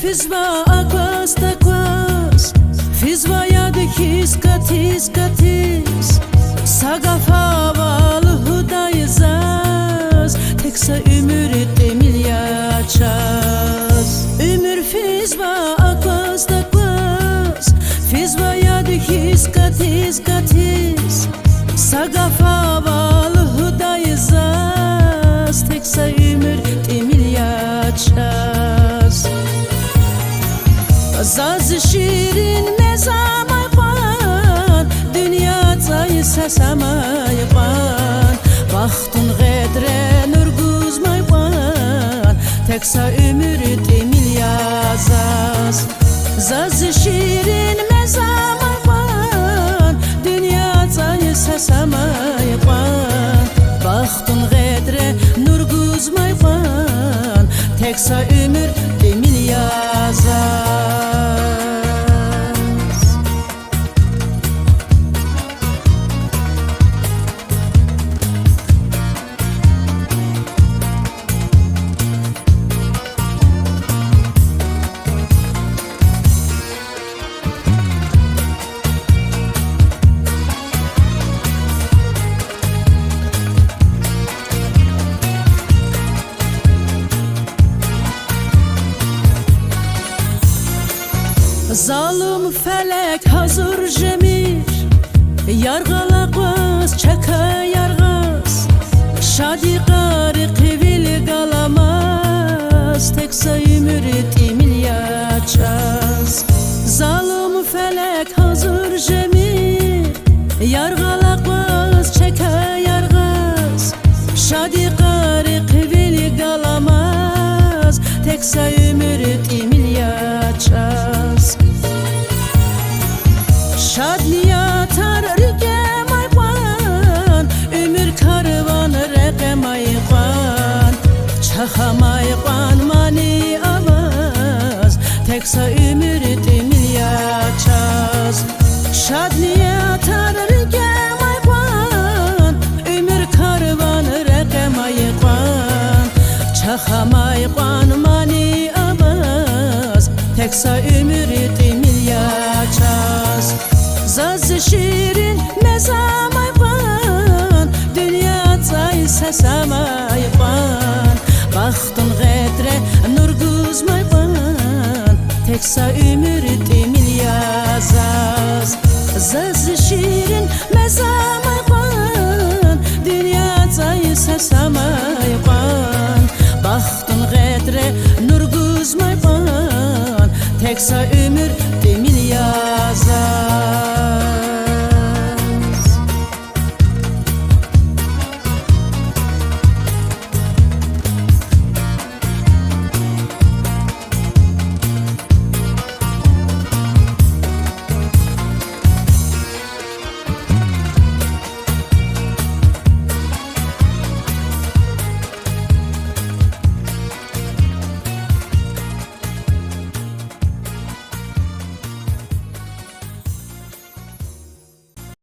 Fizva akvas takvas, fizva yadikis katis katis, sagaf havalı hudayızaz, teksa ömür emilyachaz. Ömür fizva akvas takvas, fizva yadikis katis katis, sagaf havalı hudayızaz, teksa ömür emilyachaz. Zaz şirin mezamay pan, dünya zayısa samay pan, bahtun gedre nurguzmay pan, teksa ömür temil yazaz. Zaz şirin mezamay pan, dünya zayısa samay pan, bahtun gedre nurguzmay pan, teksa ömür temil yazaz. Zalim felek hazır cemir, yargalaqız çaka yargaz, şadi qari qivil galamaz, teksa ömür temil yaşaz. Zalim felek hazır cemir, yargalaqız çaka yargaz, şadi qari qivil galamaz, teksa ömür temil yaşaz. Şadliyat arıgem aypan, ömür karvanı regem aypan, çaham aypan mani avaz, teksa ömür temil yaşaz. Şadliyat arıgem aypan, ömür karvanı regem aypan, çaham aypan mani avaz, teksa ömür temil yaşaz. Zaz şirin mezamay pan, dünya zayısa samay pan, bahtun gedre nurguzmay pan, teksa ömür temil yazaz. Zaz şirin mezamay pan, dünya zayısa samay pan, bahtun gedre nurguzmay pan, teksa ömür